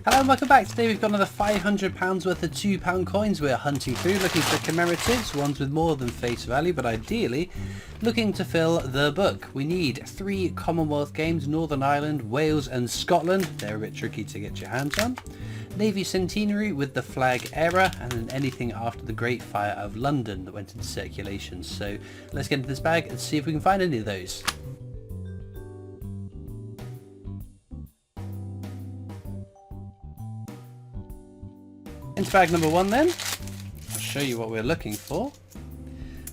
Hello and welcome back. Today we've got another £500 worth of £2 coins we're hunting through, looking for commemoratives, ones with more than face value, but ideally looking to fill the book. We need 3 Commonwealth Games, Northern Ireland, Wales and Scotland. They're a bit tricky to get your hands on. Navy Centenary with the flag era, and then anything after the Great Fire of London that went into circulation. So let's get into this bag and see if we can find any of those. Into bag number 1 then, I'll show you what we're looking for.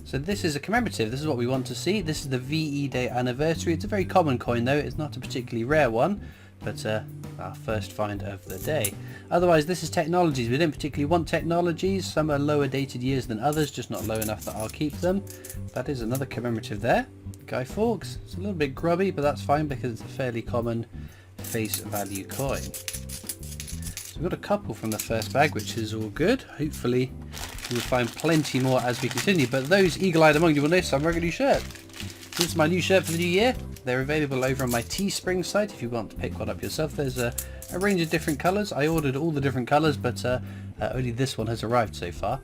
So this is a commemorative, this is what we want to see. This is the VE Day anniversary. It's a very common coin though, it's not a particularly rare one, but our first find of the day. Otherwise this is technologies. We don't particularly want technologies. Some are lower dated years than others, just not low enough that I'll keep them. That is another commemorative there. Guy Fawkes. It's a little bit grubby, but that's fine because it's a fairly common face value coin. We've got a couple from the first bag, which is all good. Hopefully we'll find plenty more as we continue, but those eagle-eyed among you will notice I'm wearing a new shirt. This is my new shirt for the new year. They're available over on my Teespring site if you want to pick one up yourself. There's a range of different colours. I ordered all the different colours, but only this one has arrived so far.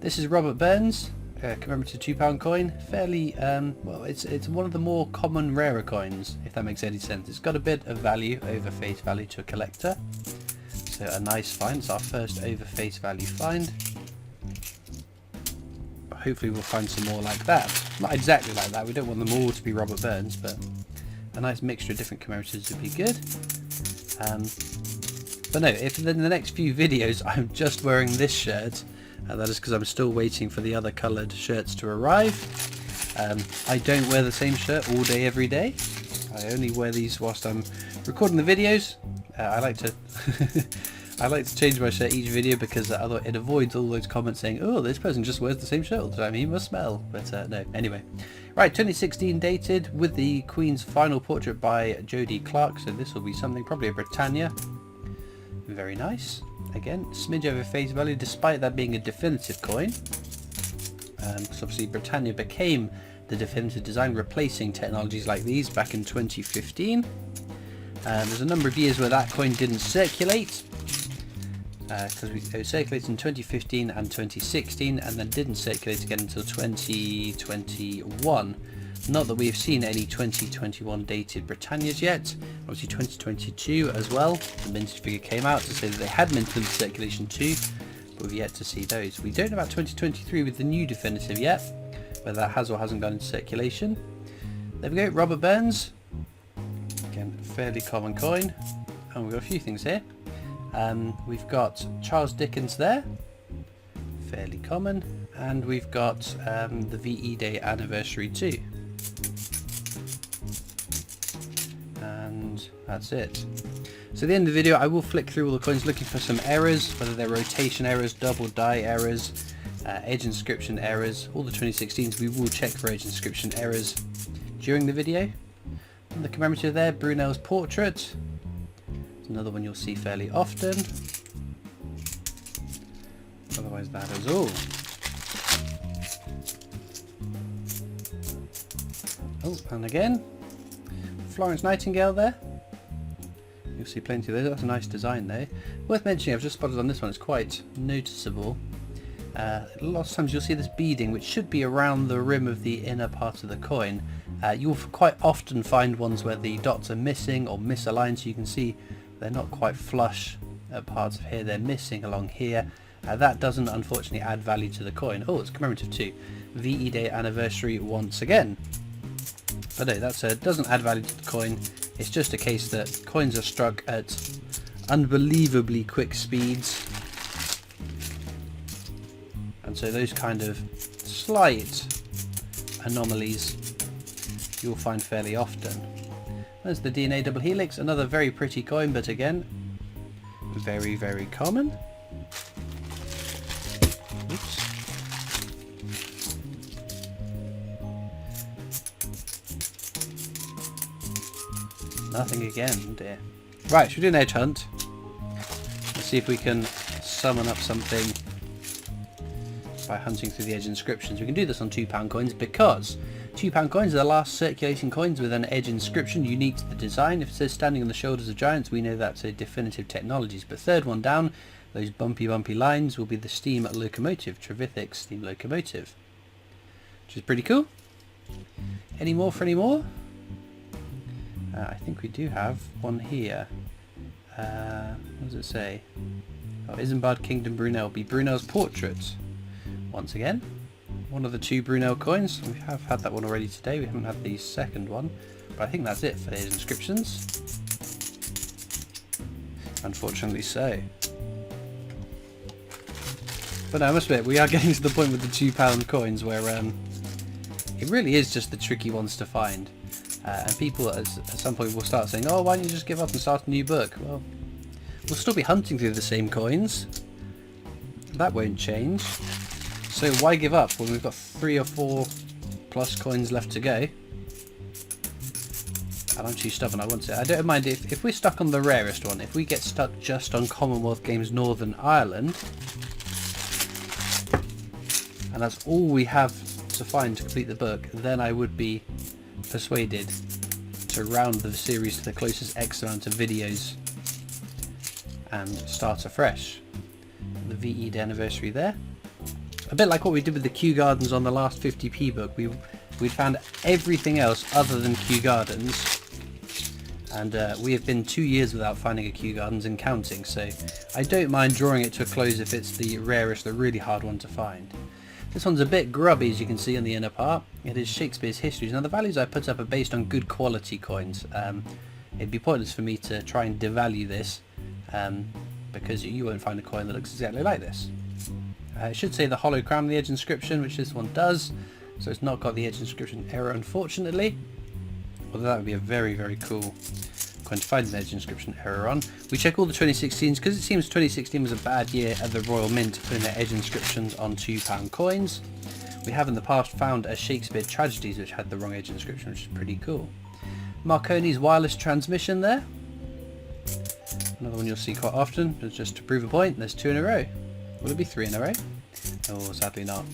This is Robert Burns, commemorative £2 coin. Fairly, well, it's one of the more common rarer coins, if that makes any sense. It's got a bit of value over face value to a collector. So a nice find. It's our first over face value find. Hopefully we'll find some more like that. Not exactly like that, we don't want them all to be Robert Burns, but a nice mixture of different commemoratives would be good. But no, if in the next few videos I'm just wearing this shirt, that is because I'm still waiting for the other coloured shirts to arrive. I don't wear the same shirt all day every day. I only wear these whilst I'm recording the videos. I like to I like to change my shirt each video because it avoids all those comments saying, oh, this person just wears the same shirt all the time, he must smell. But no, anyway. Right, 2016 dated with the Queen's final portrait by Jodie Clark, so this will be something, probably a Britannia. Very nice. Again, smidge over face value despite that being a definitive coin. Because obviously Britannia became the definitive design, replacing technologies like these back in 2015. There's a number of years where that coin didn't circulate, because it circulated in 2015 and 2016 and then didn't circulate again until 2021. Not that we've seen any 2021 dated Britannias yet. Obviously 2022 as well, the minted figure came out to say that they had minted in circulation too, but we've yet to see those. We don't know about 2023 with the new definitive yet, whether that has or hasn't gone into circulation. There we go, Robert Burns. Again, fairly common coin. And we've got a few things here. We've got Charles Dickens there, fairly common, and we've got the VE Day anniversary too. And that's it. So at the end of the video I will flick through all the coins looking for some errors, whether they're rotation errors, double die errors, edge inscription errors. All the 2016s we will check for edge inscription errors during the video. And the commemorative there, Brunel's portrait. It's another one you'll see fairly often. Otherwise that is all. Oh, and again, Florence Nightingale there. You'll see plenty of those. That's a nice design there. Worth mentioning, I've just spotted on this one, it's quite noticeable. Lots of times you'll see this beading, which should be around the rim of the inner part of the coin. You'll quite often find ones where the dots are missing or misaligned, so you can see they're not quite flush at parts of here, they're missing along here. That doesn't unfortunately add value to the coin. Oh, it's commemorative too. VE Day anniversary once again. But no, that doesn't add value to the coin. It's just a case that coins are struck at unbelievably quick speeds. And so those kind of slight anomalies you'll find fairly often. There's the DNA double helix, another very pretty coin, but again, very, very common. Oops. Nothing again, dear. Right, should we do an edge hunt? Let's see if we can summon up something by hunting through the edge inscriptions. We can do this on £2 coins because £2 coins are the last circulating coins with an edge inscription unique to the design. If it says standing on the shoulders of giants, we know that's a definitive technologies. But third one down, those bumpy lines will be the steam locomotive, Trevithick steam locomotive. Which is pretty cool. Any more for any more? I think we do have one here. What does it say? Oh, Isambard Kingdom Brunel. Be Brunel's portrait. Once again, one of the 2 Brunel coins. We have had that one already today. We haven't had the second one. But I think that's it for his inscriptions. Unfortunately so. But no, I must admit, we are getting to the point with the £2 coins where it really is just the tricky ones to find. And people at some point will start saying, oh, why don't you just give up and start a new book? Well, we'll still be hunting through the same coins. That won't change. So why give up when we've got 3 or 4 plus coins left to go? And I'm too stubborn, I want to. I don't mind if we're stuck on the rarest one. If we get stuck just on Commonwealth Games Northern Ireland, and that's all we have to find to complete the book, then I would be persuaded to round the series to the closest X amount of videos and start afresh. The VE Day anniversary there. A bit like what we did with the Kew Gardens on the last 50p book. We'd found everything else other than Kew Gardens, and we have been 2 years without finding a Kew Gardens and counting, so I don't mind drawing it to a close if it's the rarest, the really hard one to find. This one's a bit grubby, as you can see on the inner part. It is Shakespeare's Histories. Now the values I put up are based on good quality coins. It'd be pointless for me to try and devalue this because you won't find a coin that looks exactly like this. It should say the hollow crown on the edge inscription, which this one does, so it's not got the edge inscription error, unfortunately. Although that would be a very, very cool coin to find an edge inscription error on. We check all the 2016s because it seems 2016 was a bad year at the Royal Mint putting their edge inscriptions on £2 coins. We have in the past found a Shakespeare Tragedies which had the wrong edge inscription, which is pretty cool. Marconi's wireless transmission there. Another one you'll see quite often, but just to prove a point, there's 2 in a row. Will it be 3 in a row? Oh, sadly not.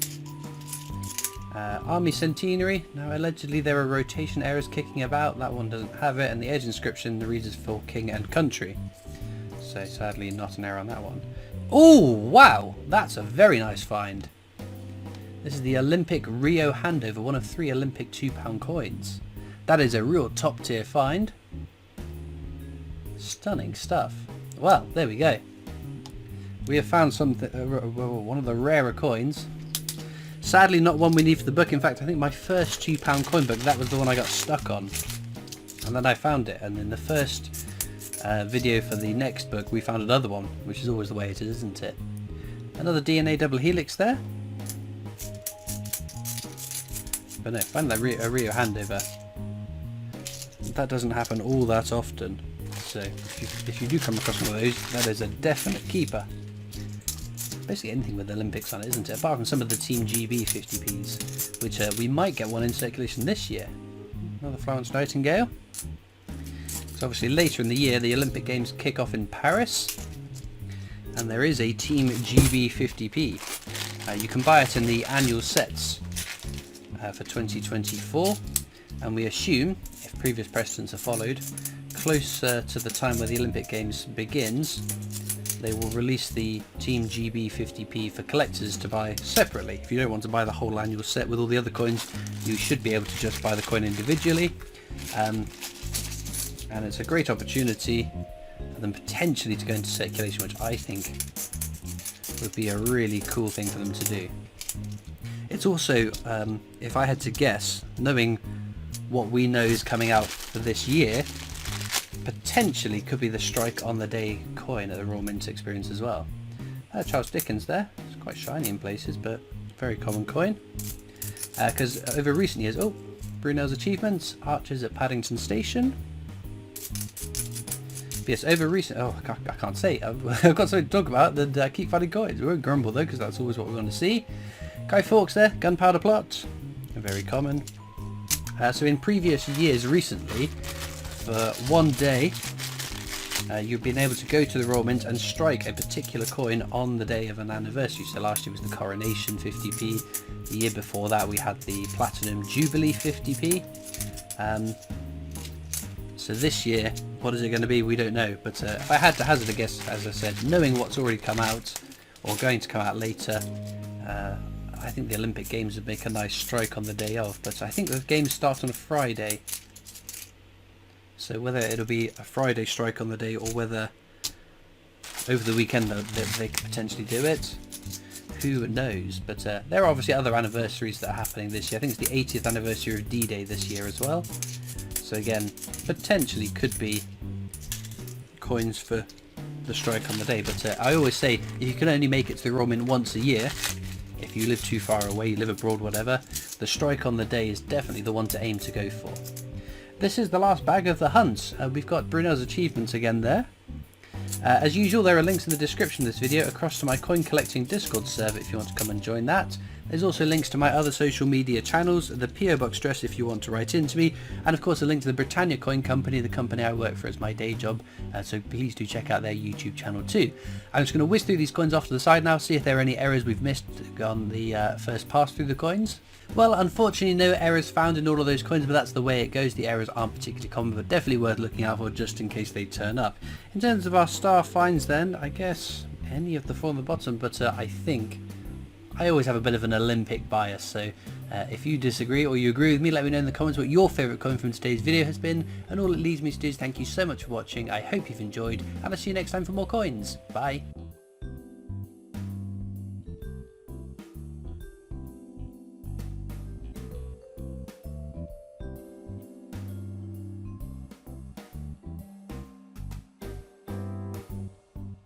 Army Centenary. Now allegedly there are rotation errors kicking about. That one doesn't have it, and the edge inscription the reads is for King and Country. So sadly not an error on that one. Oh wow, that's a very nice find. This is the Olympic Rio handover, one of 3 Olympic £2 coins. That is a real top tier find. Stunning stuff. Well, there we go. We have found something, one of the rarer coins. Sadly not one we need for the book. In fact, I think my first £2 coin book, that was the one I got stuck on. And then I found it, and in the first video for the next book we found another one, which is always the way it is, isn't it? Another DNA double helix there. But no, find that a Rio handover. That doesn't happen all that often. So if you do come across one of those, that is a definite keeper. Basically anything with Olympics on it, isn't it? Apart from some of the Team GB 50p's, which we might get one in circulation this year. Another Florence Nightingale. So obviously later in the year the Olympic Games kick off in Paris, and there is a Team GB 50p. You can buy it in the annual sets for 2024, and we assume, if previous precedents are followed, closer to the time where the Olympic Games begins, they will release the Team GB 50p for collectors to buy separately. If you don't want to buy the whole annual set with all the other coins, you should be able to just buy the coin individually. And it's a great opportunity for them potentially to go into circulation, which I think would be a really cool thing for them to do. It's also, if I had to guess, knowing what we know is coming out for this year, potentially could be the strike on the day coin at the Royal Mint experience as well. Charles Dickens there. It's quite shiny in places, but very common coin. Because over recent years, oh, Brunel's achievements, archers at Paddington Station. But yes, over recent, oh, I can't say. I've got something to talk about. That keep finding coins. We won't grumble though, because that's always what we want to see. Guy Fawkes there, gunpowder plot, very common. So in previous years, recently, for one day, you've been able to go to the Royal Mint and strike a particular coin on the day of an anniversary. So last year was the Coronation 50p. The year before that we had the Platinum Jubilee 50p. So this year, what is it going to be? We don't know. But if I had to hazard a guess, as I said, knowing what's already come out or going to come out later, I think the Olympic Games would make a nice strike on the day of. But I think the games start on a Friday. So whether it'll be a Friday strike on the day or whether over the weekend they could potentially do it, who knows. But there are obviously other anniversaries that are happening this year. I think it's the 80th anniversary of D-Day this year as well. So again, potentially could be coins for the strike on the day. But I always say, if you can only make it to the Royal Mint once a year, if you live too far away, you live abroad, whatever, the strike on the day is definitely the one to aim to go for. This is the last bag of the hunt. We've got Brunel's achievements again there. As usual, there are links in the description of this video across to my coin collecting Discord server if you want to come and join that. There's also links to my other social media channels, the PO Box address if you want to write into me, and of course a link to the Britannia Coin Company, the company I work for as my day job, so please do check out their YouTube channel too. I'm just going to whiz through these coins off to the side now, see if there are any errors we've missed on the first pass through the coins. Well, unfortunately no errors found in all of those coins, but that's the way it goes. The errors aren't particularly common, but definitely worth looking out for just in case they turn up. In terms of our star finds then, I guess any of the four on the bottom, but I think I always have a bit of an Olympic bias, so if you disagree or you agree with me, let me know in the comments what your favourite coin from today's video has been, and all it leaves me to do is thank you so much for watching. I hope you've enjoyed, and I'll see you next time for more coins. Bye!